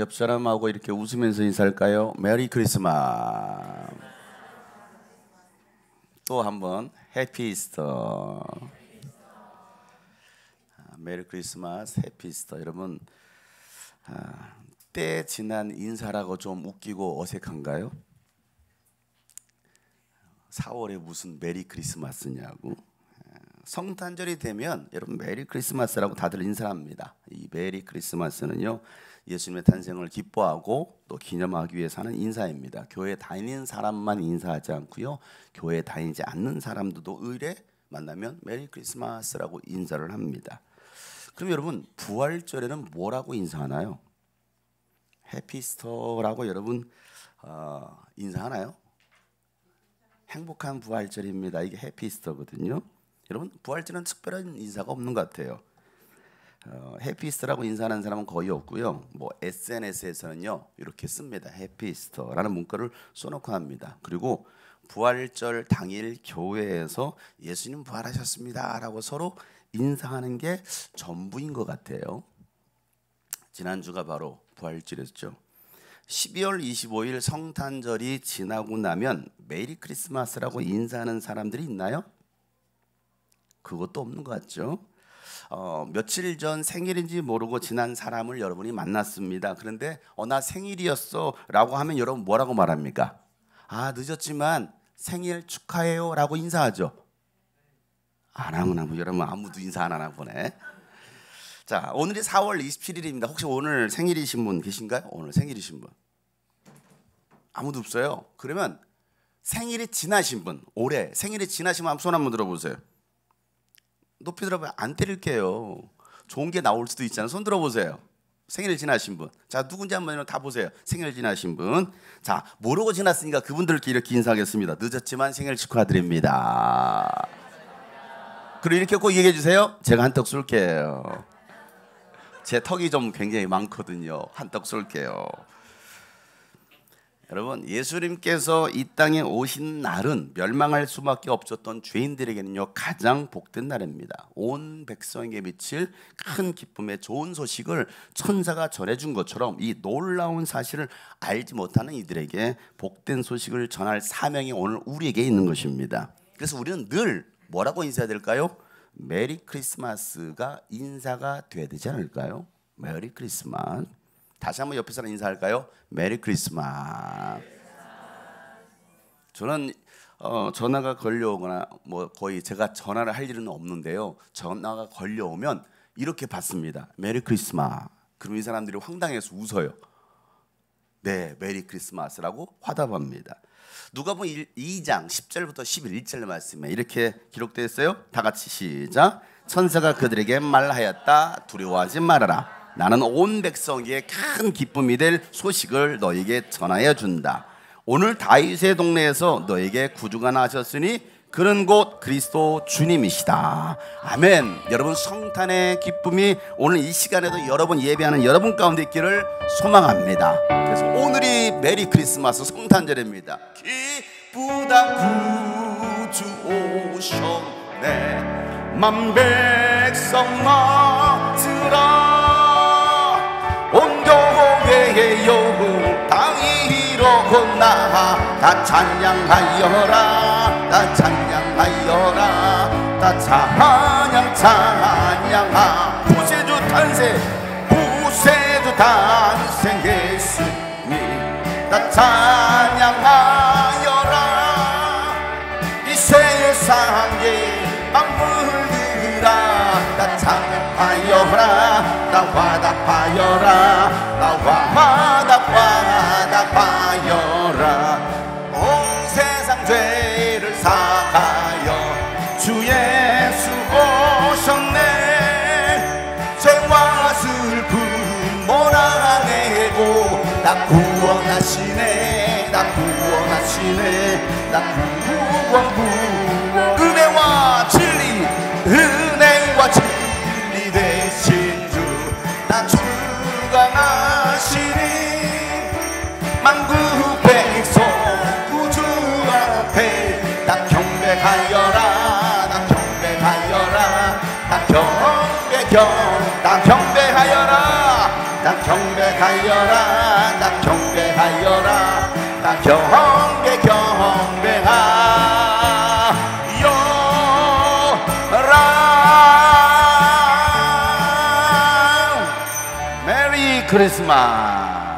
옆 사람하고 이렇게 웃으면서 인사할까요? 메리 크리스마스. 또 한번 해피 이스터. 메리 크리스마스, 해피 이스터. 여러분, 때 지난 인사라고 좀 웃기고 어색한가요? 4월에 무슨 메리 크리스마스냐고. 성탄절이 되면 여러분 메리 크리스마스라고 다들 인사합니다. 이 메리 크리스마스는요, 예수님의 탄생을 기뻐하고 또 기념하기 위해서 하는 인사입니다. 교회 다니는 사람만 인사하지 않고요, 교회 다니지 않는 사람들도 의례 만나면 메리 크리스마스라고 인사를 합니다. 그럼 여러분, 부활절에는 뭐라고 인사하나요? 해피스터라고 여러분 인사하나요? 행복한 부활절입니다. 이게 해피스터거든요. 여러분, 부활절은 특별한 인사가 없는 것 같아요. 해피스터라고 인사하는 사람은 거의 없고요. 뭐 SNS에서는요 이렇게 씁니다. 해피스터라는 문구를 써놓고 합니다. 그리고 부활절 당일 교회에서 예수님 부활하셨습니다라고 서로 인사하는 게 전부인 것 같아요. 지난주가 바로 부활절이었죠. 12월 25일 성탄절이 지나고 나면 메리 크리스마스라고 인사하는 사람들이 있나요? 그것도 없는 것 같죠. 며칠 전 생일인지 모르고 지난 사람을 여러분이 만났습니다. 그런데 나 생일이었어 라고 하면 여러분 뭐라고 말합니까? 늦었지만 생일 축하해요 라고 인사하죠. 안 하구나. 여러분 아무도 인사 안 하나 보네. 자, 오늘이 4월 27일입니다. 혹시 오늘 생일이신 분 계신가요? 오늘 생일이신 분 아무도 없어요. 그러면 생일이 지나신 분, 올해 생일이 지나신 분 손 한번 들어보세요. 높이 들어봐요. 안 때릴게요. 좋은 게 나올 수도 있잖아요. 손 들어보세요. 생일 지나신 분. 자, 누군지 한번 다 보세요. 생일 지나신 분. 자, 모르고 지났으니까 그분들께 이렇게 인사하겠습니다. 늦었지만 생일 축하드립니다. 그리고 이렇게 꼭 얘기해 주세요. 제가 한턱 쏠게요. 제 턱이 좀 굉장히 많거든요. 한턱 쏠게요. 여러분, 예수님께서 이 땅에 오신 날은 멸망할 수밖에 없었던 죄인들에게는요 가장 복된 날입니다. 온 백성에게 미칠 큰 기쁨의 좋은 소식을 천사가 전해준 것처럼 이 놀라운 사실을 알지 못하는 이들에게 복된 소식을 전할 사명이 오늘 우리에게 있는 것입니다. 그래서 우리는 늘 뭐라고 인사해야 될까요? 메리 크리스마스가 인사가 돼야 되지 않을까요? 메리 크리스마스. 다시 한번 옆에 사람 인사할까요? 메리 크리스마스. 저는 전화가 걸려오거나 뭐 거의 제가 전화를 할 일은 없는데요, 전화가 걸려오면 이렇게 받습니다. 메리 크리스마스. 그럼 이 사람들이 황당해서 웃어요. 네, 메리 크리스마스라고 화답합니다. 누가복음 2장 10절부터 11절 말씀에 이렇게 기록되어 있어요. 다 같이 시작. 천사가 그들에게 말하였다. 두려워하지 말아라. 나는 온 백성에게 큰 기쁨이 될 소식을 너에게 전하여 준다. 오늘 다윗의 동네에서 너에게 구주가 나셨으니 그는 곧 그리스도 주님이시다. 아멘. 여러분, 성탄의 기쁨이 오늘 이 시간에도 여러분 예배하는 여러분 가운데 있기를 소망합니다. 그래서 오늘이 메리 크리스마스 성탄절입니다. 기쁘다 구주 오셨네. 만 백성 맞으라. 온 교회의 영웅 다 일어나 다 찬양하여라. 다 찬양하여라. 다 찬양하. 구세주 탄생, 구세주 탄생했으니 다 찬양하여라. 이 세상에 만물들아 다 찬양하여라. 다 화답하여라. 다 화답하여라. 온 세상 죄를 사하여 주 예수 오셨네. 죄와 슬픔 몰아내고 나 구원하시네. 나 구원하시네. 나 구원. 은혜와 진리, 은혜와 진리 되신 주 나 주강하시니 만국 백성 구주 앞에 나 경배하여라. 나 경배하여라. 나 경배하여라. 나 경배하여라 나 경배하여라 나 경배하여라. 메리 크리스마스.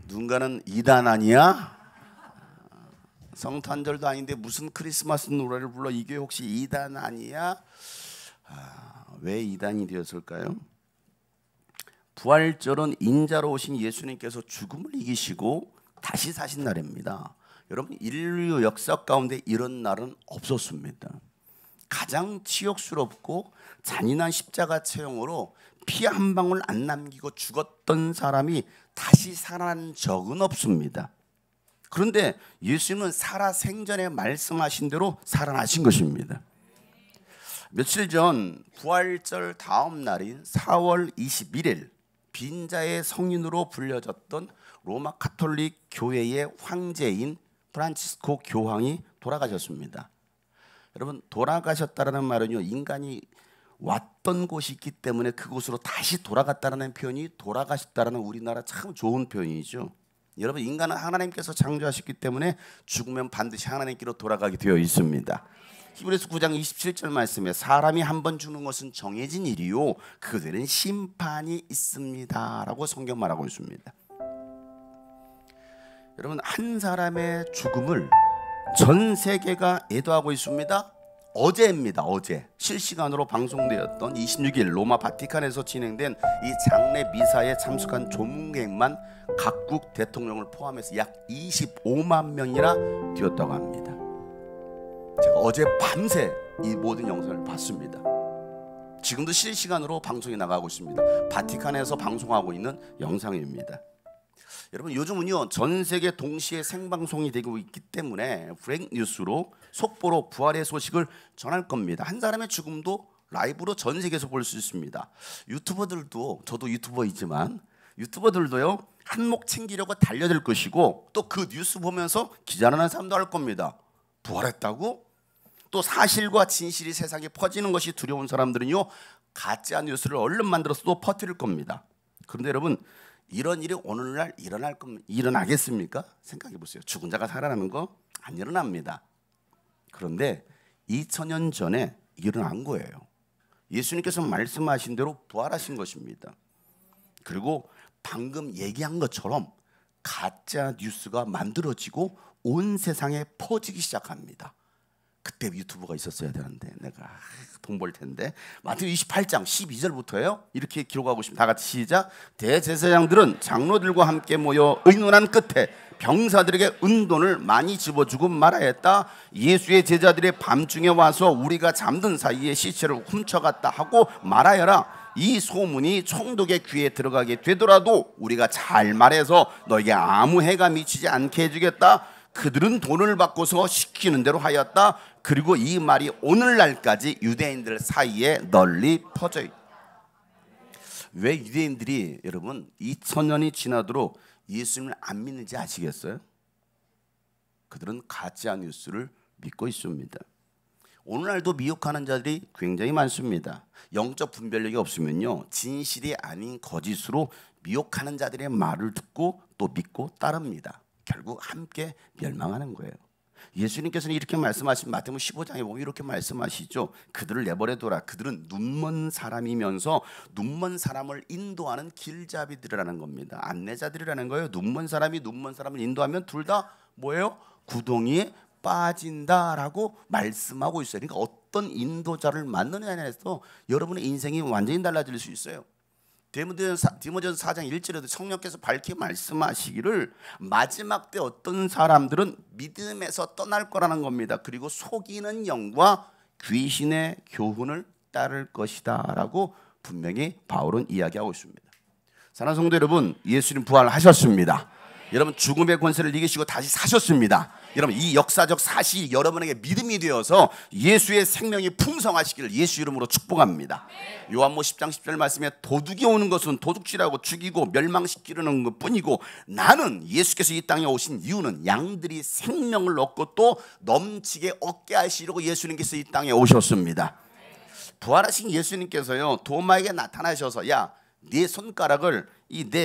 누군가는 이단 아니야? 성탄절도 아닌데 무슨 크리스마스 노래를 불러? 이게 혹시 이단 아니야? 왜 이단이 되었을까요? 부활절은 인자로 오신 예수님께서 죽음을 이기시고 다시 사신 날입니다. 여러분, 인류 역사 가운데 이런 날은 없었습니다. 가장 치욕스럽고 잔인한 십자가 체형으로 피 한 방울 안 남기고 죽었던 사람이 다시 살아난 적은 없습니다. 그런데 예수님은 살아생전에 말씀하신 대로 살아나신 것입니다. 며칠 전 부활절 다음 날인 4월 21일 빈자의 성인으로 불려졌던 로마 가톨릭 교회의 황제인 프란치스코 교황이 돌아가셨습니다. 여러분, 돌아가셨다는 말은요, 인간이 왔던 곳이 있기 때문에 그곳으로 다시 돌아갔다는 표현이 돌아가셨다는 우리나라 참 좋은 표현이죠. 여러분, 인간은 하나님께서 창조하셨기 때문에 죽으면 반드시 하나님께로 돌아가게 되어 있습니다. 히브리서 9장 27절 말씀에 사람이 한 번 죽는 것은 정해진 일이요 그들은 심판이 있습니다 라고 성경 말하고 있습니다. 여러분, 한 사람의 죽음을 전 세계가 애도하고 있습니다. 어제입니다. 어제 실시간으로 방송되었던 26일 로마 바티칸에서 진행된 이 장례 미사에 참석한 조문객만 각국 대통령을 포함해서 약 25만 명이나 되었다고 합니다. 제가 어제 밤새 이 모든 영상을 봤습니다. 지금도 실시간으로 방송이 나가고 있습니다. 바티칸에서 방송하고 있는 영상입니다. 여러분, 요즘은요 전 세계 동시에 생방송이 되고 있기 때문에 브레이크 뉴스로 속보로 부활의 소식을 전할 겁니다. 한 사람의 죽음도 라이브로 전 세계에서 볼 수 있습니다. 유튜버들도, 저도 유튜버이지만 유튜버들도요 한몫 챙기려고 달려들 것이고 또 그 뉴스 보면서 기자라는 사람도 할 겁니다. 부활했다고? 또 사실과 진실이 세상에 퍼지는 것이 두려운 사람들은요 가짜 뉴스를 얼른 만들어서 또 퍼뜨릴 겁니다. 그런데 여러분, 이런 일이 오늘날 일어나겠습니까? 생각해 보세요. 죽은 자가 살아나는 거 안 일어납니다. 그런데 2000년 전에 일어난 거예요. 예수님께서 말씀하신 대로 부활하신 것입니다. 그리고 방금 얘기한 것처럼 가짜 뉴스가 만들어지고 온 세상에 퍼지기 시작합니다. 그때 유튜브가 있었어야 되는데 내가 돈 벌 텐데. 마태복음 28장 12절부터예요. 이렇게 기록하고 있습니다. 다 같이 시작. 대제사장들은 장로들과 함께 모여 의논한 끝에 병사들에게 은돈을 많이 집어주고 말하였다. 예수의 제자들이 밤중에 와서 우리가 잠든 사이에 시체를 훔쳐갔다 하고 말하여라. 이 소문이 총독의 귀에 들어가게 되더라도 우리가 잘 말해서 너에게 아무 해가 미치지 않게 해주겠다. 그들은 돈을 받고서 시키는 대로 하였다. 그리고 이 말이 오늘날까지 유대인들 사이에 널리 퍼져 있다. 왜 유대인들이 여러분 2000년이 지나도록 예수님을 안 믿는지 아시겠어요? 그들은 가짜 뉴스를 믿고 있습니다. 오늘날도 미혹하는 자들이 굉장히 많습니다. 영적 분별력이 없으면요 진실이 아닌 거짓으로 미혹하는 자들의 말을 듣고 또 믿고 따릅니다. 결국 함께 멸망하는 거예요. 예수님께서는 이렇게 말씀하신 마태복음 15장에 보면 이렇게 말씀하시죠. 그들을 내버려둬라. 그들은 눈먼 사람이면서 눈먼 사람을 인도하는 길잡이들이라는 겁니다. 안내자들이라는 거예요. 눈먼 사람이 눈먼 사람을 인도하면 둘 다 뭐예요? 구덩이에 빠진다라고 말씀하고 있어요. 그러니까 어떤 인도자를 만나느냐에 따라서 여러분의 인생이 완전히 달라질 수 있어요. 디모데전서 4장 1절에도 성령께서 밝히 말씀하시기를 마지막 때 어떤 사람들은 믿음에서 떠날 거라는 겁니다. 그리고 속이는 영과 귀신의 교훈을 따를 것이다 라고 분명히 바울은 이야기하고 있습니다. 사랑하는 성도 여러분, 예수님 부활하셨습니다. 여러분, 죽음의 권세를 이기시고 다시 사셨습니다. 여러분, 이 역사적 사실이 여러분에게 믿음이 되어서 예수의 생명이 풍성하시기를 예수 이름으로 축복합니다. 요한복음 10장 10절 말씀에 도둑이 오는 것은 도둑질하고 죽이고 멸망시키려는 것뿐이고 나는 예수께서 이 땅에 오신 이유는 양들이 생명을 얻고 또 넘치게 얻게 하시려고 예수님께서 이 땅에 오셨습니다. 부활하신 예수님께서요 도마에게 나타나셔서 야, 네 손가락을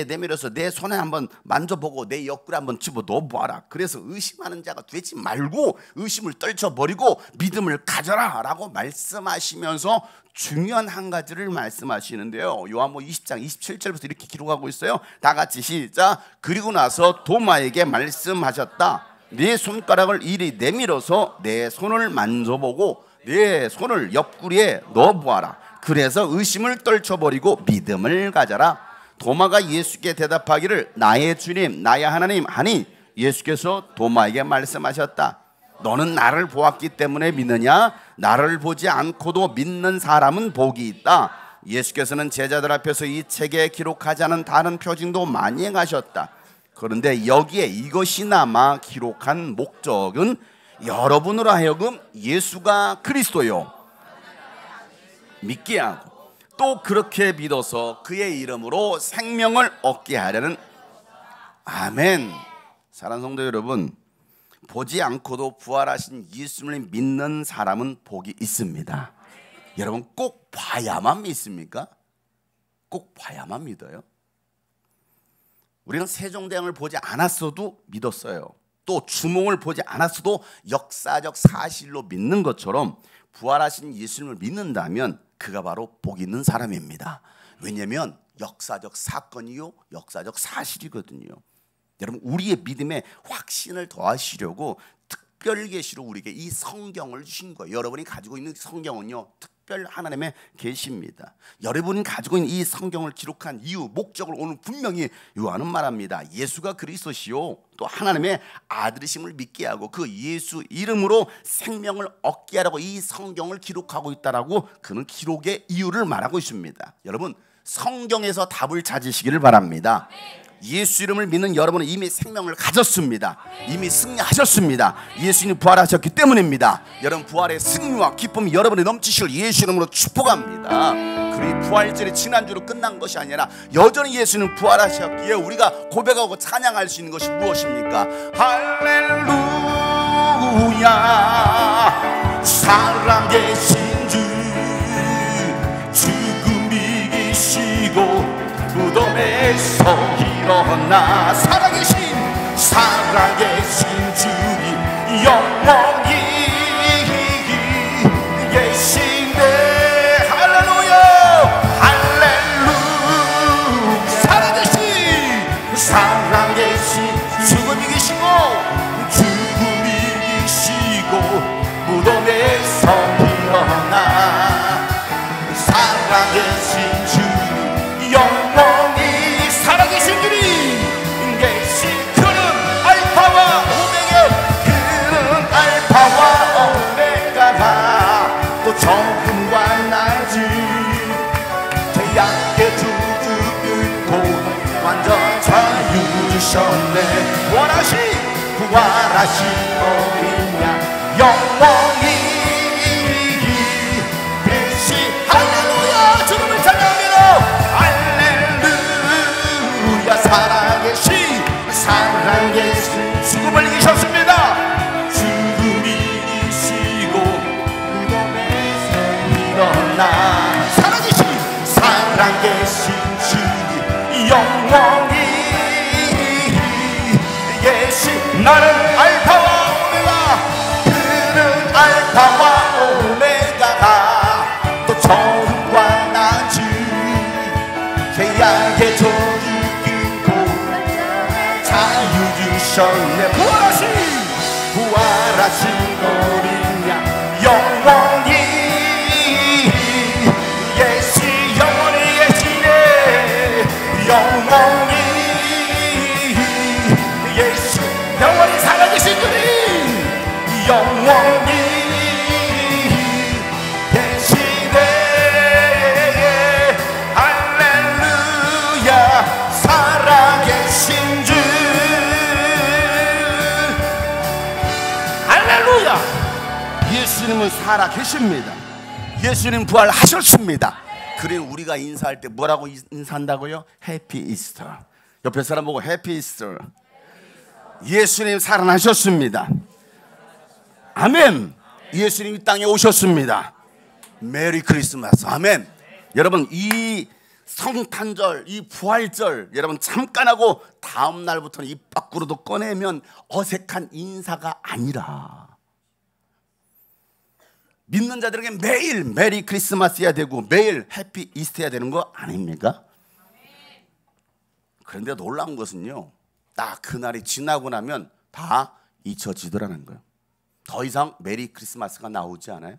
내밀어서 내 손에 한번 만져보고 내 옆구리 한번 집어 넣어보아라. 그래서 의심하는 자가 되지 말고 의심을 떨쳐버리고 믿음을 가져라 라고 말씀하시면서 중요한 한 가지를 말씀하시는데요. 요한복음 20장 27절부터 이렇게 기록하고 있어요. 다 같이 시작. 그리고 나서 도마에게 말씀하셨다. 네 손가락을 이리 내밀어서 내 손을 만져보고 내 손을 옆구리에 넣어보아라. 그래서 의심을 떨쳐버리고 믿음을 가져라. 도마가 예수께 대답하기를 나의 주님 나의 하나님 하니 예수께서 도마에게 말씀하셨다. 너는 나를 보았기 때문에 믿느냐? 나를 보지 않고도 믿는 사람은 복이 있다. 예수께서는 제자들 앞에서 이 책에 기록하지 않은 다른 표징도 많이 행하셨다. 그런데 여기에 이것이 남아 기록한 목적은 여러분으로 하여금 예수가 그리스도요 믿게 하고 또 그렇게 믿어서 그의 이름으로 생명을 얻게 하려는. 아멘. 사랑하는 성도 여러분, 보지 않고도 부활하신 예수님을 믿는 사람은 복이 있습니다. 여러분 꼭 봐야만 믿습니까? 꼭 봐야만 믿어요? 우리는 세종대왕을 보지 않았어도 믿었어요. 또 주몽을 보지 않았어도 역사적 사실로 믿는 것처럼 부활하신 예수님을 믿는다면 그가 바로 복 있는 사람입니다. 왜냐하면 역사적 사건이요 역사적 사실이거든요. 여러분 우리의 믿음에 확신을 더하시려고 특별 계시로 우리에게 이 성경을 주신 거예요. 여러분이 가지고 있는 성경은요 특별 하나님의 계시입니다. 여러분이 가지고 있는 이 성경을 기록한 이유 목적을 오늘 분명히 요한은 말합니다. 예수가 그리스도시요 또 하나님의 아들이심을 믿게 하고 그 예수 이름으로 생명을 얻게 하라고 이 성경을 기록하고 있다라고 그는 기록의 이유를 말하고 있습니다. 여러분 성경에서 답을 찾으시기를 바랍니다. 예수 이름을 믿는 여러분은 이미 생명을 가졌습니다. 이미 승리하셨습니다. 예수님 부활하셨기 때문입니다. 여러분 부활의 승리와 기쁨이 여러분이 넘치실 예수 이름으로 축복합니다. 그리고 부활절이 지난주로 끝난 것이 아니라 여전히 예수님 부활하셨기에 우리가 고백하고 찬양할 수 있는 것이 무엇입니까? 할렐루야 살아계신 주 죽음이 이기시고 무덤에서 일어나 살아계신 주님 영원히 계시네. 할렐루야 할렐루야 살아계신 죽음이 이기시고 무덤에서 일어나 살아계신 주님 영원히 살아계신 주님 계신 그는 알파와 오메가가 또 정금과 낮이 태양의 두두 긋고 완전 자유 주셨네. 부활하신 어린 양 영원히 계시. 할렐루야 주님을 찬양합니다. 살아계신 죽음을 이기셨습니다. 죽음이 이기시고 무덤에서 일어나 살아계신 주님 영원히 계시. 나는 알파와 오메가 그는 알파와 오메가가 또 처음과 낮은 태양의 조주 부활하신 어린 양 영원히 예시네. 영원히 예시 영원히 살아계신 주님 영원히 계시네. 할렐루야 살아계신 주 예수님은 살아계십니다. 예수님 부활하셨습니다. 그리고 우리가 인사할 때 뭐라고 인사한다고요? 해피 이스터. 옆에 사람 보고 해피 이스터. 예수님 살아나셨습니다. 아멘. 예수님 이 땅에 오셨습니다. 메리 크리스마스. 아멘. 여러분, 이 성탄절, 이 부활절 여러분 잠깐 하고 다음 날부터는 입 밖으로도 꺼내면 어색한 인사가 아니라 믿는 자들에게 매일 메리 크리스마스여야 되고 매일 해피 이스터여야 되는 거 아닙니까? 그런데 놀라운 것은요, 딱 그날이 지나고 나면 다 잊혀지더라는 거예요. 더 이상 메리 크리스마스가 나오지 않아요.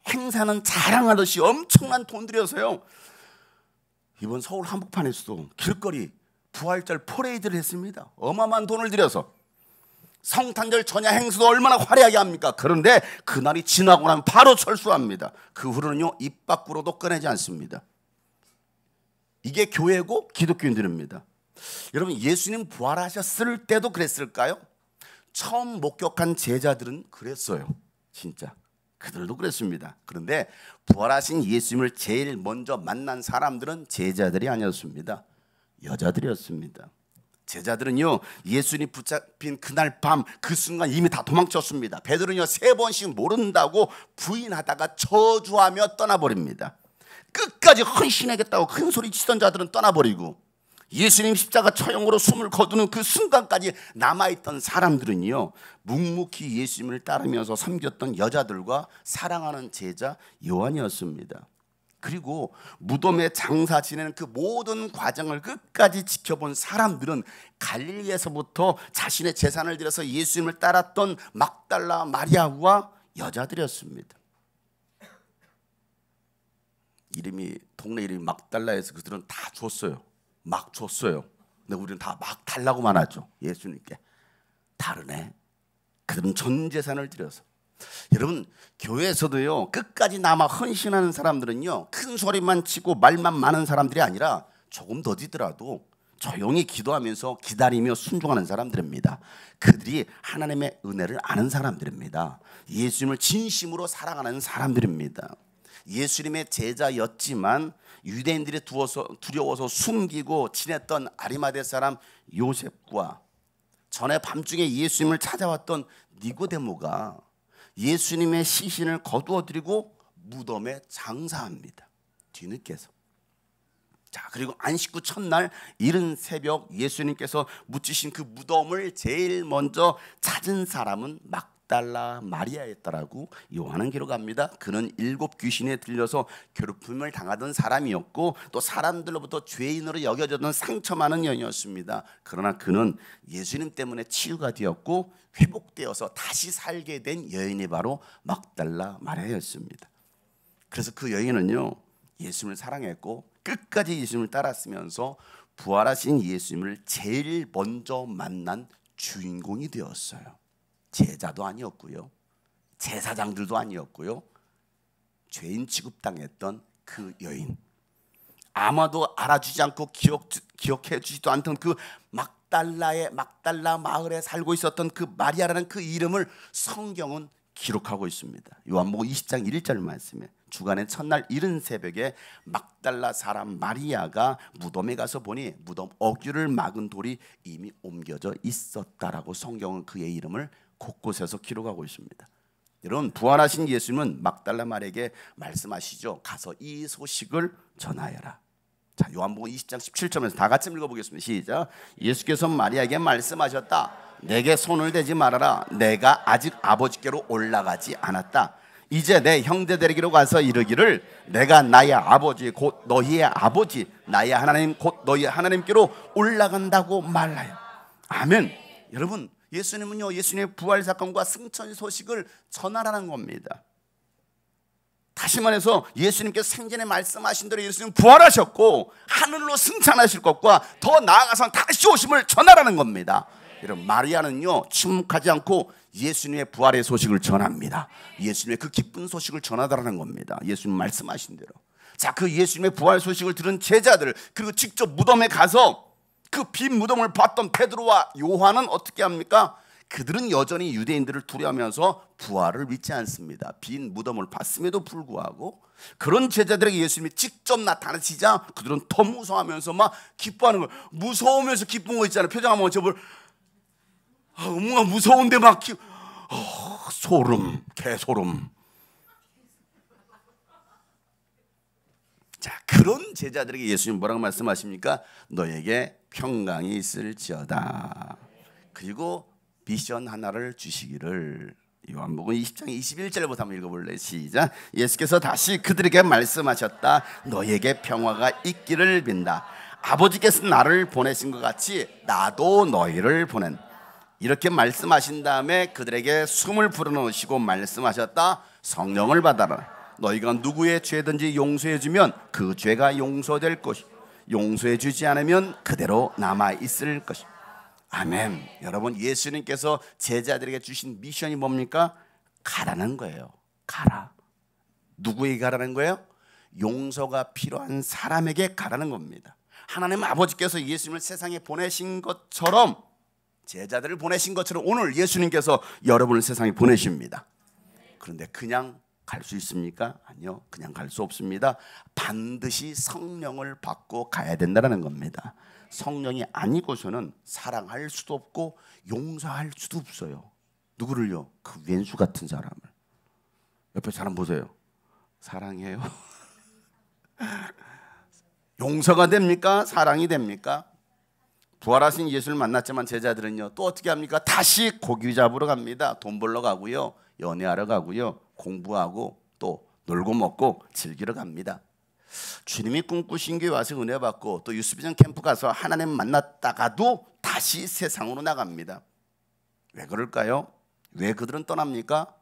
행사는 자랑하듯이 엄청난 돈 들여서요, 이번 서울 한복판에서도 길거리 부활절 퍼레이드를 했습니다. 어마어마한 돈을 들여서. 성탄절 전야 행사도 얼마나 화려하게 합니까? 그런데 그날이 지나고 나면 바로 철수합니다. 그 후로는요, 입 밖으로도 꺼내지 않습니다. 이게 교회고 기독교인들입니다. 여러분, 예수님 부활하셨을 때도 그랬을까요? 처음 목격한 제자들은 그랬어요. 진짜 그들도 그랬습니다. 그런데 부활하신 예수님을 제일 먼저 만난 사람들은 제자들이 아니었습니다. 여자들이었습니다. 제자들은요, 예수님 붙잡힌 그날 밤 그 순간 이미 다 도망쳤습니다. 베드로는요 3번씩 모른다고 부인하다가 저주하며 떠나버립니다. 끝까지 헌신하겠다고 큰 소리 치던 자들은 떠나버리고, 예수님 십자가 처형으로 숨을 거두는 그 순간까지 남아있던 사람들은요, 묵묵히 예수님을 따르면서 섬겼던 여자들과 사랑하는 제자 요한이었습니다. 그리고 무덤에 장사 지내는 그 모든 과정을 끝까지 지켜본 사람들은 갈릴리에서부터 자신의 재산을 들여서 예수님을 따랐던 막달라 마리아와 여자들이었습니다. 이름이, 동네 이름이 막달라에서 그들은 다 줬어요. 막 줬어요. 근데 우리는 다 막 달라고만 하죠. 예수님께. 다르네. 그들은 전 재산을 들여서. 여러분, 교회에서도요, 끝까지 남아 헌신하는 사람들은요, 큰 소리만 치고 말만 많은 사람들이 아니라 조금 더디더라도 조용히 기도하면서 기다리며 순종하는 사람들입니다. 그들이 하나님의 은혜를 아는 사람들입니다. 예수님을 진심으로 사랑하는 사람들입니다. 예수님의 제자였지만 유대인들이 두려워서 숨기고 지냈던 아리마대 사람 요셉과 전에 밤중에 예수님을 찾아왔던 니고데모가 예수님의 시신을 거두어들이고 무덤에 장사합니다. 뒤늦게서. 자, 그리고 안식구 첫날 이른 새벽 예수님께서 묻히신 그 무덤을 제일 먼저 찾은 사람은 막달라 마리아였다라고 요한은 기록합니다. 그는 7 귀신에 들려서 괴롭힘을 당하던 사람이었고 또 사람들로부터 죄인으로 여겨졌던 상처 많은 여인이었습니다. 그러나 그는 예수님 때문에 치유가 되었고 회복되어서 다시 살게 된 여인이 바로 막달라 마리아였습니다. 그래서 그 여인은요, 예수님을 사랑했고 끝까지 예수님을 따랐으면서 부활하신 예수님을 제일 먼저 만난 주인공이 되었어요. 제자도 아니었고요, 제사장들도 아니었고요, 죄인 취급당했던 그 여인, 아마도 알아주지 않고 기억해 주지도 않던 그 막달라 마을에 살고 있었던 그 마리아라는 그 이름을 성경은 기록하고 있습니다. 요한복음 20장 1절 말씀에 주간의 첫날 이른 새벽에 막달라 사람 마리아가 무덤에 가서 보니 무덤 어귀를 막은 돌이 이미 옮겨져 있었다라고 성경은 그의 이름을 곳곳에서 기록하고 있습니다. 여러분, 부활하신 예수님은 막달라 마리아에게 말씀하시죠. 가서 이 소식을 전하여라. 자, 요한복음 20장 17절에서 다 같이 읽어보겠습니다. 시작. 예수께서 마리아에게 말씀하셨다. 내게 손을 대지 말아라. 내가 아직 아버지께로 올라가지 않았다. 이제 내 형제들에게로 가서 이르기를 내가 나의 아버지 곧 너희의 아버지 나의 하나님 곧 너희의 하나님께로 올라간다고 말하여. 아멘. 여러분, 예수님은요, 예수님의 부활 사건과 승천 소식을 전하라는 겁니다. 다시 말해서 예수님께서 생전에 말씀하신 대로 예수님은 부활하셨고 하늘로 승천하실 것과 더 나아가서 다시 오심을 전하라는 겁니다. 여러분, 마리아는요 침묵하지 않고 예수님의 부활의 소식을 전합니다. 예수님의 그 기쁜 소식을 전하다라는 겁니다. 예수님 말씀하신 대로. 자, 그 예수님의 부활 소식을 들은 제자들, 그리고 직접 무덤에 가서 그 빈 무덤을 봤던 베드로와 요한은 어떻게 합니까? 그들은 여전히 유대인들을 두려워하면서 부활을 믿지 않습니다. 빈 무덤을 봤음에도 불구하고 그런 제자들에게 예수님이 직접 나타나시자 그들은 더 무서워하면서 막 기뻐하는 거예요. 무서우면서 기쁜 거 있잖아요. 표정 한번 저볼. 뭔가 무서운데 막 소름, 개소름. 그런 제자들에게 예수님 뭐라고 말씀하십니까? 너에게 평강이 있을지어다. 그리고 미션 하나를 주시기를. 요한복음 20장 21절부터 한번 읽어볼래? 시작. 예수께서 다시 그들에게 말씀하셨다. 너에게 평화가 있기를 빈다. 아버지께서 나를 보내신 것 같이 나도 너희를 보낸. 이렇게 말씀하신 다음에 그들에게 숨을 불어넣으시고 말씀하셨다. 성령을 받아라. 너희가 누구의 죄든지 용서해 주면 그 죄가 용서될 것이, 용서해 주지 않으면 그대로 남아 있을 것이. 아멘. 여러분, 예수님께서 제자들에게 주신 미션이 뭡니까? 가라는 거예요. 가라. 누구에게 가라는 거예요? 용서가 필요한 사람에게 가라는 겁니다. 하나님 아버지께서 예수님을 세상에 보내신 것처럼, 제자들을 보내신 것처럼 오늘 예수님께서 여러분을 세상에 보내십니다. 그런데 그냥 갈 수 있습니까? 아니요, 그냥 갈 수 없습니다. 반드시 성령을 받고 가야 된다는 겁니다. 성령이 아니고서는 사랑할 수도 없고 용서할 수도 없어요. 누구를요? 그 왼수 같은 사람을. 옆에 사람 보세요. 사랑해요. 용서가 됩니까? 사랑이 됩니까? 부활하신 예수를 만났지만 제자들은요, 또 어떻게 합니까? 다시 고기 잡으러 갑니다. 돈 벌러 가고요, 연애하러 가고요, 공부하고 또 놀고 먹고 즐기러 갑니다. 주님이 꿈꾸신 교회 와서 은혜 받고 또 유스비전 캠프 가서 하나님 만났다가도 다시 세상으로 나갑니다. 왜 그럴까요? 왜 그들은 떠납니까?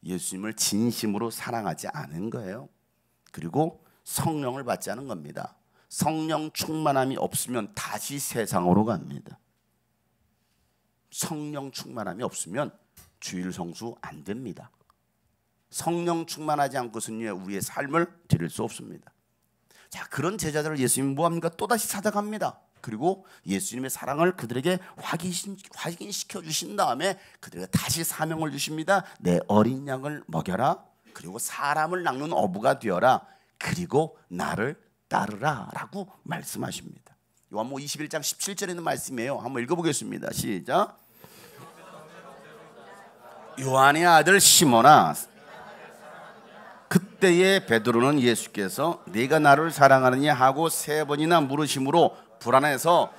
예수님을 진심으로 사랑하지 않은 거예요. 그리고 성령을 받지 않은 겁니다. 성령 충만함이 없으면 다시 세상으로 갑니다. 성령 충만함이 없으면 주일 성수 안 됩니다. 성령 충만하지 않고서는 우리의 삶을 드릴 수 없습니다. 자, 그런 제자들을 예수님이 뭐합니까? 또다시 찾아갑니다. 그리고 예수님의 사랑을 그들에게 확인시켜 주신 다음에 그들에게 다시 사명을 주십니다. 내 어린 양을 먹여라. 그리고 사람을 낚는 어부가 되어라. 그리고 나를 따르라 라고 말씀하십니다. 요한복음 21장 17절에 있는 말씀이에요. 한번 읽어보겠습니다. 시작. 요한의 아들 시몬아, 그때에 베드로는 예수께서 네가 나를 사랑하느냐 하고 3번이나 물으심으로 불안해서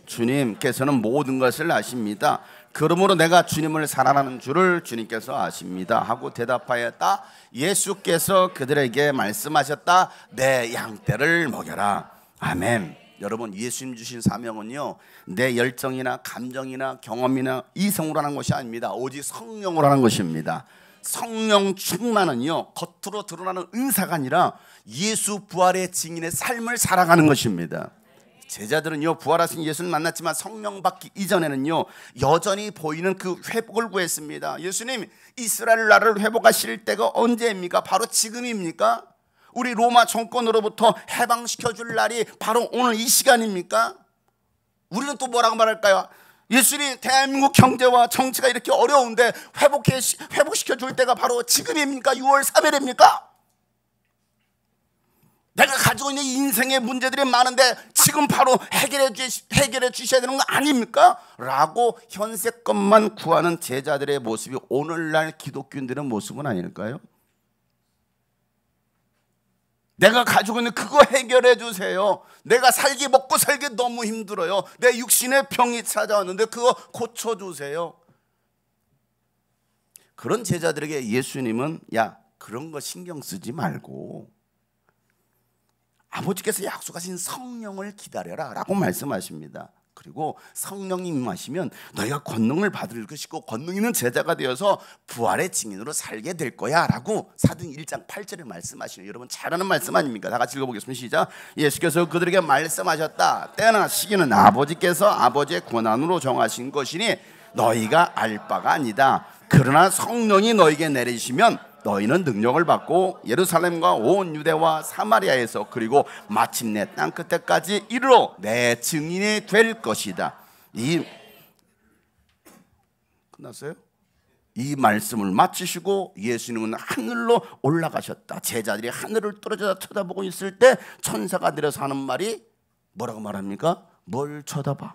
주님께서는 모든 것을 아십니다. 그러므로 내가 주님을 사랑하는 줄을 주님께서 아십니다 하고 대답하였다. 예수께서 그들에게 말씀하셨다. 내 양떼를 먹여라. 아멘. 여러분, 예수님 주신 사명은요, 내 열정이나 감정이나 경험이나 이성으로 하는 것이 아닙니다. 오직 성령으로 하는 것입니다. 성령 충만은요, 겉으로 드러나는 은사가 아니라 예수 부활의 증인의 삶을 살아가는 것입니다. 제자들은요, 부활하신 예수를 만났지만 성령 받기 이전에는요, 여전히 보이는 그 회복을 구했습니다. 예수님, 이스라엘 나라를 회복하실 때가 언제입니까? 바로 지금입니까? 우리 로마 정권으로부터 해방시켜 줄 날이 바로 오늘 이 시간입니까? 우리는 또 뭐라고 말할까요? 예수님, 대한민국 경제와 정치가 이렇게 어려운데 회복시켜 줄 때가 바로 지금입니까? 6월 3일입니까? 내가 가지고 있는 인생의 문제들이 많은데 지금 바로 해결해 주셔야 되는 거 아닙니까? 라고 현세 것만 구하는 제자들의 모습이 오늘날 기독교인들의 모습은 아닐까요? 내가 가지고 있는 그거 해결해 주세요. 내가 먹고 살기 너무 힘들어요. 내 육신의 병이 찾아왔는데 그거 고쳐주세요. 그런 제자들에게 예수님은 야, 그런 거 신경 쓰지 말고 아버지께서 약속하신 성령을 기다려라 라고 말씀하십니다. 그리고 성령이 임하시면 너희가 권능을 받을 것이고 권능 있는 제자가 되어서 부활의 증인으로 살게 될 거야 라고 사도행 1장 8절에 말씀하시는, 여러분 잘 아는 말씀 아닙니까? 다 같이 읽어보겠습니다. 시작. 예수께서 그들에게 말씀하셨다. 때나 시기는 아버지께서 아버지의 권한으로 정하신 것이니 너희가 알 바가 아니다. 그러나 성령이 너희에게 내리시면 너희는 능력을 받고 예루살렘과 온 유대와 사마리아에서 그리고 마침내 땅끝에까지 이르러 내 증인이 될 것이다. 끝났어요? 이 말씀을 마치시고 예수님은 하늘로 올라가셨다. 제자들이 하늘을 떨어져 쳐다보고 있을 때 천사가 내려서 하는 말이 뭐라고 말합니까? 뭘 쳐다봐?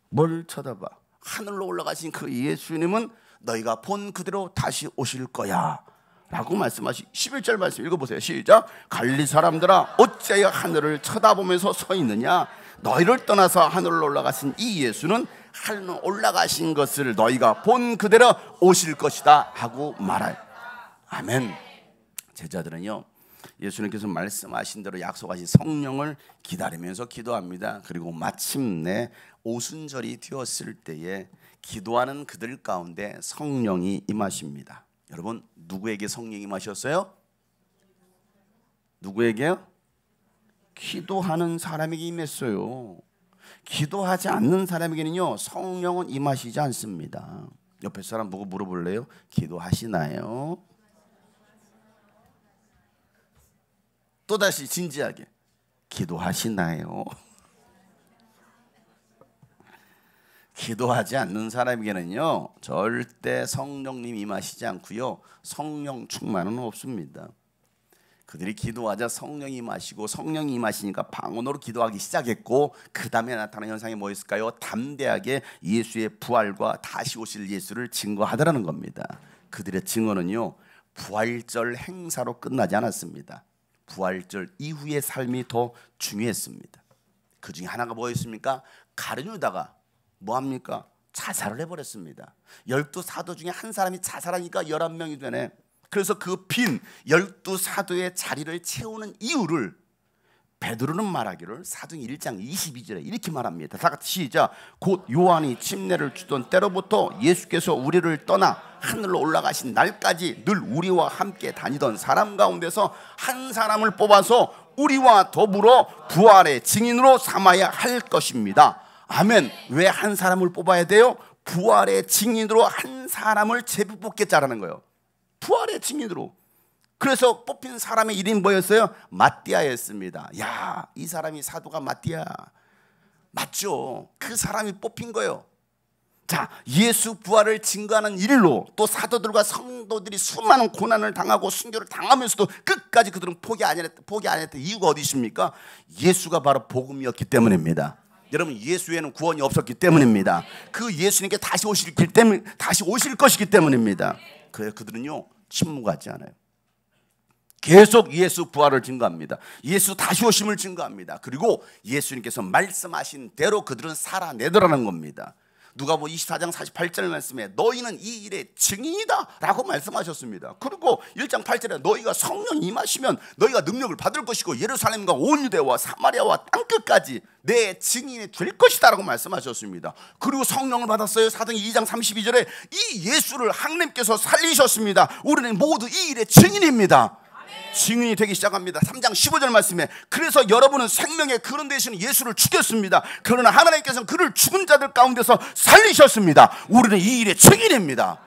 뭘 쳐다봐? 하늘로 올라가신 그 예수님은 너희가 본 그대로 다시 오실 거야 라고 말씀하시 11절 말씀 읽어보세요. 시작. 갈릴리 사람들아 어찌하여 하늘을 쳐다보면서 서 있느냐. 너희를 떠나서 하늘로 올라가신 이 예수는 하늘로 올라가신 것을 너희가 본 그대로 오실 것이다 하고 말할. 아멘. 제자들은요 예수님께서 말씀하신 대로 약속하신 성령을 기다리면서 기도합니다. 그리고 마침내 오순절이 되었을 때에 기도하는 그들 가운데 성령이 임하십니다. 여러분 누구에게 성령이 임하셨어요? 누구에게요? 기도하는 사람에게 임했어요. 기도하지 않는 사람에게는요 성령은 임하시지 않습니다. 옆에 사람 보고 물어볼래요? 기도하시나요? 또다시 진지하게 기도하시나요? 기도하지 않는 사람에게는요 절대 성령님 임하시지 않고요 성령 충만은 없습니다. 그들이 기도하자 성령이 임하시고 성령이 임하시니까 방언으로 기도하기 시작했고 그 다음에 나타나는 현상이 뭐였을까요? 담대하게 예수의 부활과 다시 오실 예수를 증거하더라는 겁니다. 그들의 증언은요 부활절 행사로 끝나지 않았습니다. 부활절 이후의 삶이 더 중요했습니다. 그 중에 하나가 뭐였습니까? 가룟 유다가 뭐합니까? 자살을 해버렸습니다. 12사도 중에 한 사람이 자살하니까 11명이 되네. 그래서 그 빈 12사도의 자리를 채우는 이유를 베드로는 말하기를 사도행 1장 22절에 이렇게 말합니다. 다 같이 시작. 곧 요한이 침례를 주던 때로부터 예수께서 우리를 떠나 하늘로 올라가신 날까지 늘 우리와 함께 다니던 사람 가운데서 한 사람을 뽑아서 우리와 더불어 부활의 증인으로 삼아야 할 것입니다. 아멘. 왜 한 사람을 뽑아야 돼요? 부활의 증인으로 한 사람을 제비 뽑겠자라는 거예요. 부활의 증인으로. 그래서 뽑힌 사람의 이름이 뭐였어요? 마띠아였습니다. 야, 이 사람이 사도가 마띠아 맞죠? 그 사람이 뽑힌 거예요. 자, 예수 부활을 증거하는 일로 또 사도들과 성도들이 수많은 고난을 당하고 순교를 당하면서도 끝까지 그들은 포기 안 했던 이유가 어디 있습니까? 예수가 바로 복음이었기 때문입니다. 여러분 예수에는 구원이 없었기 때문입니다. 그 예수님께 다시 오실 것이기 때문입니다. 그래서 그들은요 침묵하지 않아요. 계속 예수 부활을 증거합니다. 예수 다시 오심을 증거합니다. 그리고 예수님께서 말씀하신 대로 그들은 살아내더라는 겁니다. 누가복음 24장 48절 말씀에 너희는 이 일의 증인이다 라고 말씀하셨습니다. 그리고 1장 8절에 너희가 성령 임하시면 너희가 능력을 받을 것이고 예루살렘과 온 유대와 사마리아와 땅끝까지 내 증인이 될 것이다 라고 말씀하셨습니다. 그리고 성령을 받았어요. 사도행 2장 32절에 이 예수를 하나님께서 살리셨습니다. 우리는 모두 이 일의 증인입니다. 증인이 되기 시작합니다. 3장 15절 말씀에 그래서 여러분은 생명의 근원 되시는 예수를 죽였습니다. 그러나 하나님께서는 그를 죽은 자들 가운데서 살리셨습니다. 우리는 이 일의 증인입니다.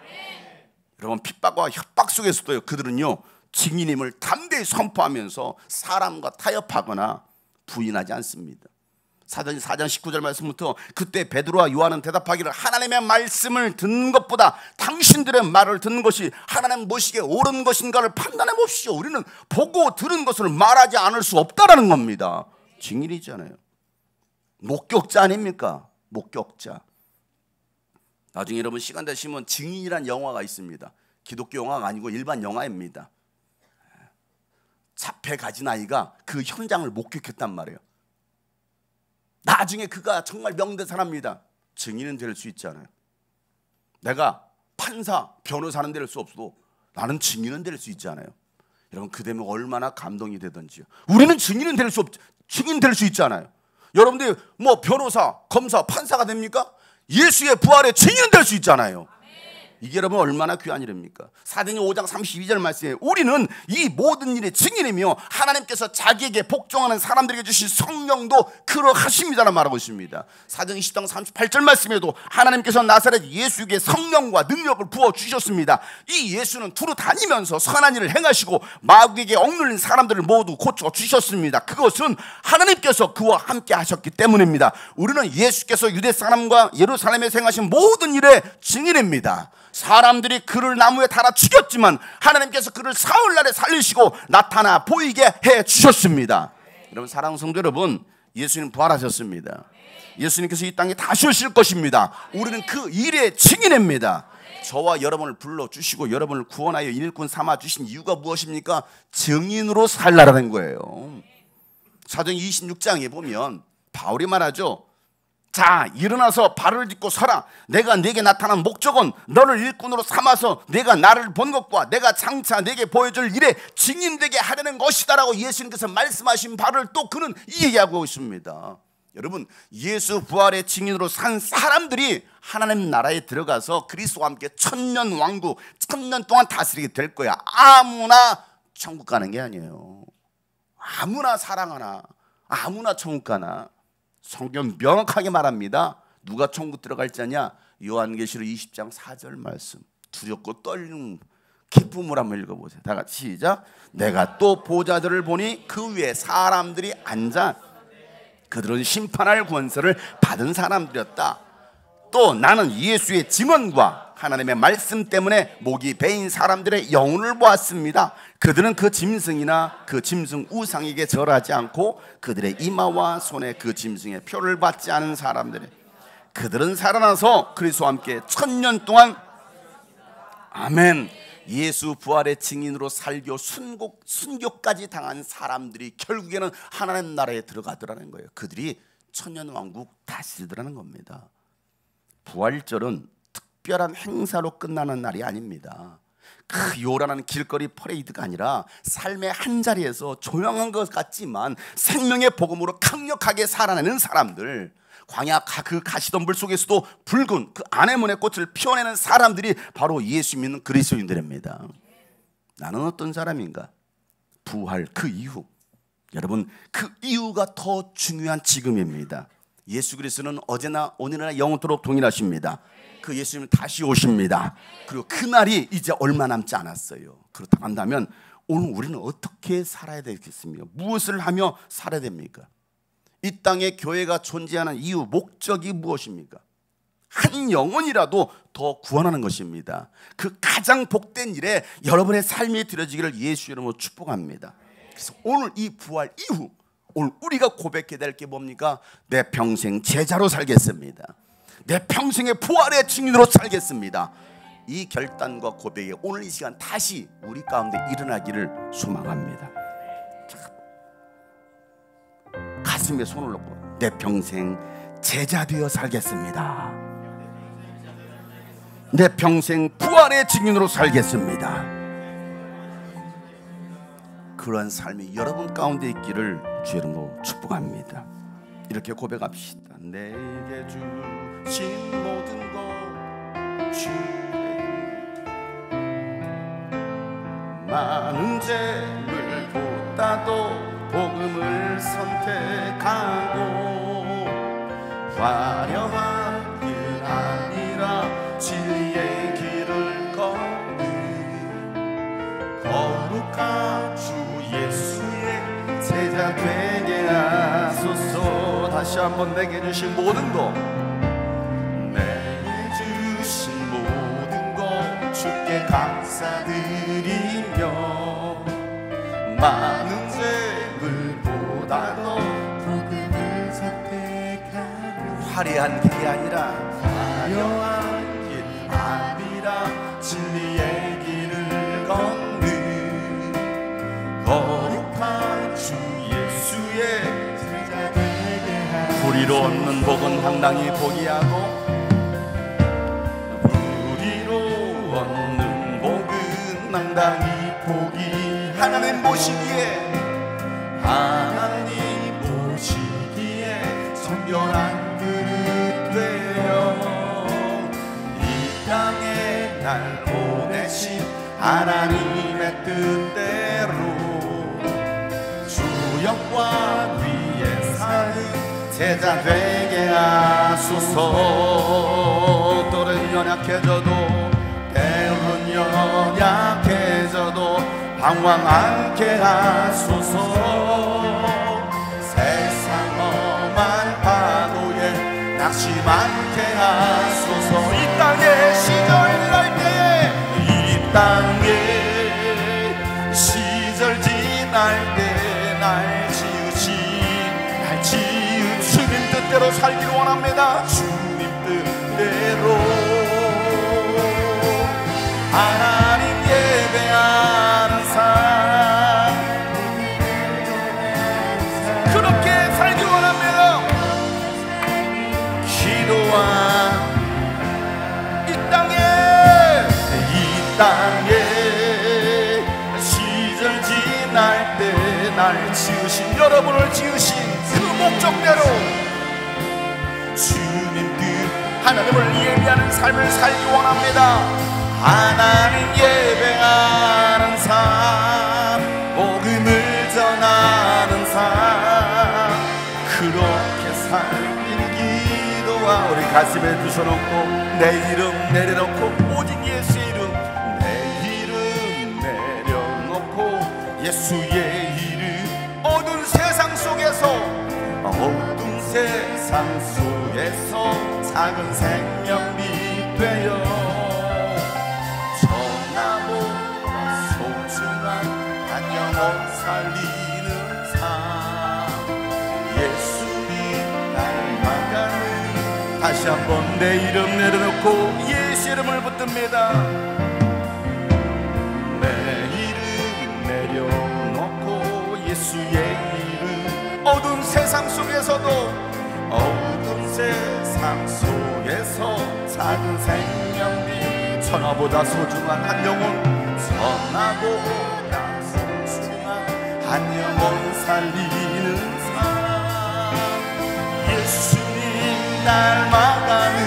여러분 핍박과 협박 속에서도요 그들은요 증인임을 담대히 선포하면서 사람과 타협하거나 부인하지 않습니다. 사도행 4장 19절 말씀부터 그때 베드로와 요한은 대답하기를 하나님의 말씀을 듣는 것보다 당신들의 말을 듣는 것이 하나님 보시기에 옳은 것인가를 판단해 봅시오. 우리는 보고 들은 것을 말하지 않을 수 없다라는 겁니다. 증인이잖아요. 목격자 아닙니까? 목격자. 나중에 여러분 시간 되시면 증인이란 영화가 있습니다. 기독교 영화가 아니고 일반 영화입니다. 잡혀 가진 아이가 그 현장을 목격했단 말이에요. 나중에 그가 정말 명대사랍니다. 증인은 될 수 있잖아요. 내가 판사, 변호사는 될 수 없어도 나는 증인은 될 수 있잖아요. 여러분 그 되면 얼마나 감동이 되든지요. 우리는 증인 될 수 있잖아요. 여러분들 뭐 변호사, 검사, 판사가 됩니까? 예수의 부활의 증인은 될 수 있잖아요. 이게 여러분 얼마나 귀한 일입니까? 사도행 5장 32절 말씀에 우리는 이 모든 일의 증인이며 하나님께서 자기에게 복종하는 사람들에게 주신 성령도 그러하십니다라고 말하고 있습니다. 사도행 10장 38절 말씀에도 하나님께서 나사렛 예수에게 성령과 능력을 부어주셨습니다. 이 예수는 두루 다니면서 선한 일을 행하시고 마귀에게 억눌린 사람들을 모두 고쳐주셨습니다. 그것은 하나님께서 그와 함께 하셨기 때문입니다. 우리는 예수께서 유대 사람과 예루살렘에 행하신 모든 일의 증인입니다. 사람들이 그를 나무에 달아 죽였지만 하나님께서 그를 사흘날에 살리시고 나타나 보이게 해주셨습니다. 여러분 사랑하는 성도 여러분, 예수님 부활하셨습니다. 예수님께서 이 땅에 다시 오실 것입니다. 우리는 그 일의 증인입니다. 저와 여러분을 불러주시고 여러분을 구원하여 일꾼 삼아주신 이유가 무엇입니까? 증인으로 살라라는 거예요. 사도행 26장에 보면 바울이 말하죠. 자, 일어나서 발을 딛고 서라. 내가 네게 나타난 목적은 너를 일꾼으로 삼아서 내가 나를 본 것과 내가 장차 네게 보여줄 일에 증인되게 하려는 것이다라고 예수님께서 말씀하신 바를 또 그는 얘기하고 있습니다. 여러분, 예수 부활의 증인으로 산 사람들이 하나님 나라에 들어가서 그리스도와 함께 천년 왕국, 천년 동안 다스리게 될 거야. 아무나 천국 가는 게 아니에요. 아무나 사랑하나, 아무나 천국 가나. 성경 명확하게 말합니다. 누가 천국 들어갈 자냐? 요한계시록 20장 4절 말씀. 두렵고 떨리는 기쁨을 한번 읽어보세요. 다 같이 시작. 내가 또 보좌들을 보니 그 위에 사람들이 앉아 그들은 심판할 권세를 받은 사람들이었다. 또 나는 예수의 증언과 하나님의 말씀 때문에 목이 베인 사람들의 영혼을 보았습니다. 그들은 그 짐승이나 그 짐승 우상에게 절하지 않고 그들의 이마와 손에 그 짐승의 표를 받지 않은 사람들이 그들은 살아나서 그리스도와 함께 천년 동안 아멘. 예수 부활의 증인으로 살고 순교까지 당한 사람들이 결국에는 하나님 나라에 들어가더라는 거예요. 그들이 천년 왕국 다스리더라는 겁니다. 부활절은 특별한 행사로 끝나는 날이 아닙니다. 그 요란한 길거리 퍼레이드가 아니라 삶의 한 자리에서 조용한 것 같지만 생명의 복음으로 강력하게 살아내는 사람들, 광야 그 가시덤불 속에서도 붉은 그 아내몬의 꽃을 피워내는 사람들이 바로 예수 믿는 그리스도인들입니다. 나는 어떤 사람인가? 부활 그 이후, 여러분 그 이유가 더 중요한 지금입니다. 예수 그리스도는 어제나 오늘이나 영원토록 동일하십니다. 그 예수님은 다시 오십니다. 그리고 그날이 이제 얼마 남지 않았어요. 그렇다고 한다면 오늘 우리는 어떻게 살아야 되겠습니까? 무엇을 하며 살아야 됩니까? 이 땅에 교회가 존재하는 이유, 목적이 무엇입니까? 한 영혼이라도 더 구원하는 것입니다. 그 가장 복된 일에 여러분의 삶이 드려지기를 예수 이름으로 축복합니다. 그래서 오늘 이 부활 이후 오늘 우리가 고백해야 될 게 뭡니까? 내 평생 제자로 살겠습니다. 내 평생의 부활의 증인으로 살겠습니다. 이 결단과 고백이 오늘 이 시간 다시 우리 가운데 일어나기를 소망합니다. 가슴에 손을 놓고 내 평생 제자 되어 살겠습니다. 내 평생 부활의 증인으로 살겠습니다. 그러한 삶이 여러분 가운데 있기를 주 이름으로 축복합니다. 이렇게 고백합시다. 내게 주신 모든 것 주의 많은 재물보다도 복음을 선택하고 화려한 길 아니라 진리의 길을 걷는 거룩한 주 예수의 제자 되게 하소서. 다시 한번 내게 주신 모든 것, 내게 주신 모든 것 주께 감사드리며 많은 재물보다도 복음을 선택하며 화려한 길이 아니라 진리의 길을 걷는 거룩한 주 예수의 제자 되게 하소서. 불의로 얻는 복은 당당히 포기하고 불의로 얻는 복은 당당히 포기. 하나님 보시기에 선별한 그릇 되어 이 땅에 날 보내신 하나님의 뜻대로 주 영광 위에 사는 제자 되게 하소서. 때론 연약해져도 때론 연약해져도 방황 않게 하소서. 세상 험한 파도에 낙심 않게 하소서. 이 땅에 시절 지날 때에 이 땅에 시절 지날 때 날 지으신 주님 뜻대로 살기를 원합니다. 주님 뜻대로 날 지으신, 여러분을 지으신 그 목적대로 주님 뜻, 하나님을 예배하는 삶을 살기 원합니다. 하나님 예배하는 삶, 복음을 전하는 삶, 그렇게 살길 기도와 우리 가슴에 두셔놓고 내 이름 내려놓고 오직 예수의 이름, 내 이름 내려놓고 예수의 이름, 어두운 세상 속에서, 어두운 세상 속에서 작은 생명이 되어 전하보다 소중한 한 영혼 살리는 삶, 예수님 닮아가는, 다시 한번 내 이름 내려놓고 예수 이름을 붙듭니다. 내 이름 내려놓고 예수의 이름, 어두운 세상 속에서도, 어두운 세상 속에서 작은 생명이, 천하보다 소중한 한 영혼, 천하보다 소중한 한 영혼 살리는 삶, 예수님 닮아가는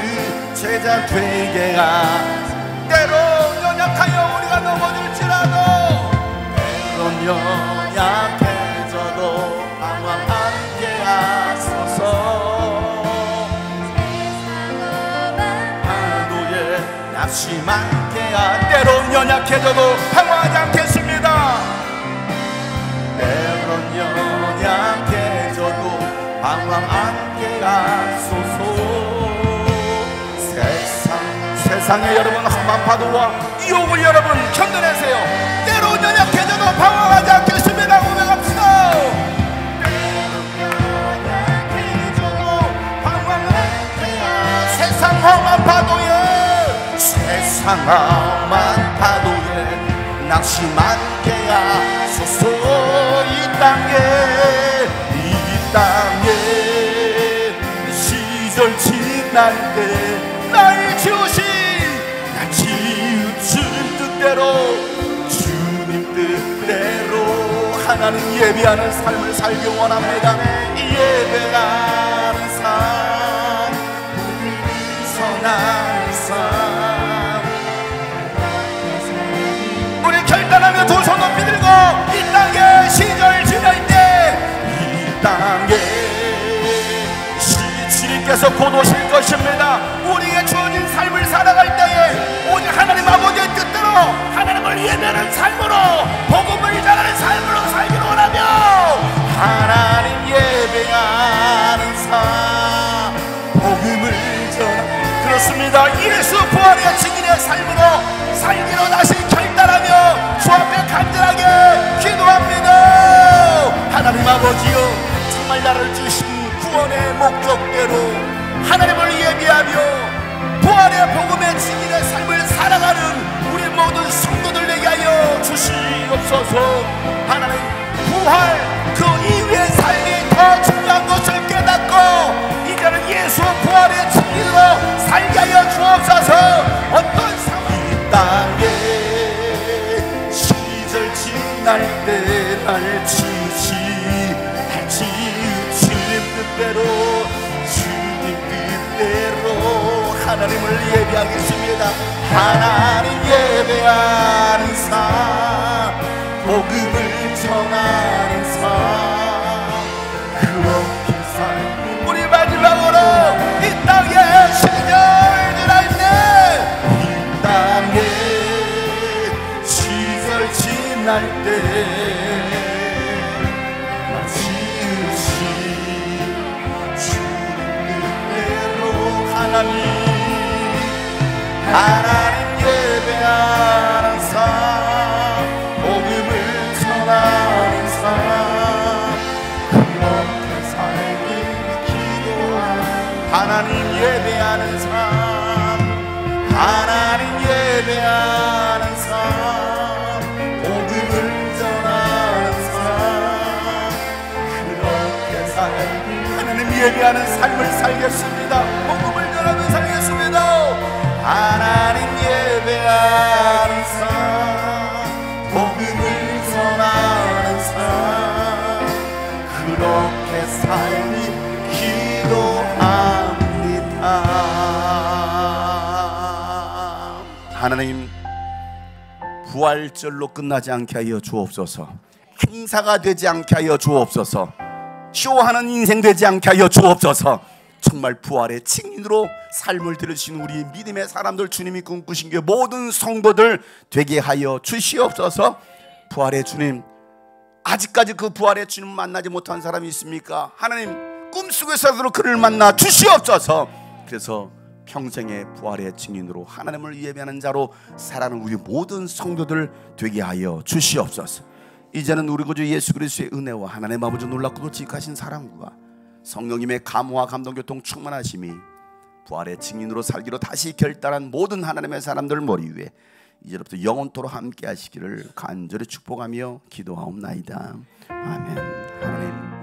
제자 되게 하. 때론 연약하여 우리가 넘어질지라도, 때론 연약해져도 방황 않게 하소서. 낙심하게 하. 때론 연약해져도 방황하지 않겠습니다. 때론 연약해져도 방황 않게 하소서. 세상에 여러분 험한 파도와 유혹을 여러분 견뎌내세요. 때론 연약해져도 방황하지 않겠습니다. 고백합시다. 때론 연약해져도 방황 않게 하. 세상 험한 파도에, 세상 험한 파도에 낙심하게 하소서. 이 땅에 시절 지날 때 날 지으신, 날 지으신 뜻대로, 주님 뜻대로 하나님 예배하는 삶을 살기 원합니다. 예배하는 삶, 선한 삶, 우리 결단하며 두 손 높이 들고 이 땅에 시절 지날 때, 이 땅에 주님께서 곧 오실 것입니다. 우리에게 주어진 삶을 살아갈 때에 오직 하나님 아버지의 뜻대로 하나님을 예배하는 삶으로, 복음을 전하는 삶으로 살기를 원하며, 하나님 예배하는 삶, 복음을 전하, 그렇습니다. 예수 부활의 증인의 삶으로 살기로 다시 결단하며 주 앞에 간절하게 기도합니다. 하나님 아버지여, 정말 나를 주신 구원의 목적대로 하나님을 예비하며 부활의 복음의 증인의 삶을 살아가는 우리 모든 성도들 되게 하여 주시옵소서. 하나님, 부활 그 이후의 삶이 더 중요한 것을 깨닫고 이제는 예수 부활의 증인으로 살게 하여 주옵소서. 어떤 상황, 이 땅에 시절 지날 때 날 지으시, 뜻대로, 주님 뜻대로 하나님을 예배하겠습니다. 하나님 예배하는 삶, 복음을 전하는 삶, 그렇게 살고 우리 마지막으로 이 땅에 시절 지날 때, 이 땅에 시절 지날 때 하나님 예배하는 삶, 복음을 전하는 삶, 그렇게 살길 기도하는, 하나님 예배하는 삶, 하나님 예배하는 삶, 복음을 전하는 삶, 그렇게 살길, 하나님 예배하는 삶을 살겠습니다. 복음을 전하며 살겠습니다. 하나님 예배하는 삶, 복음을 전하는 삶, 하나님, 부활절로 끝나지 않게 하여 주옵소서. 행사가 되지 않게 하여 주옵소서. 쇼하는 인생 되지 않게 하여 주옵소서. 정말 부활의 증인으로 삶을 들으신 우리 믿음의 사람들, 주님이 꿈꾸신 게 모든 성도들 되게 하여 주시옵소서. 부활의 주님, 아직까지 그 부활의 주님 만나지 못한 사람이 있습니까? 하나님, 꿈속에서도 그를 만나 주시옵소서. 그래서 평생의 부활의 증인으로 하나님을 예배하는 자로 살아가는 우리 모든 성도들 되게 하여 주시옵소서. 이제는 우리 구주 예수 그리스도의 은혜와 하나님 아버지 놀랍고도 지극하신 사랑과 성령님의 감화와 감동 교통 충만하심이 부활의 증인으로 살기로 다시 결단한 모든 하나님의 사람들 머리 위에 이제부터 영원토록 함께 하시기를 간절히 축복하며 기도하옵나이다. 아멘. 하나님,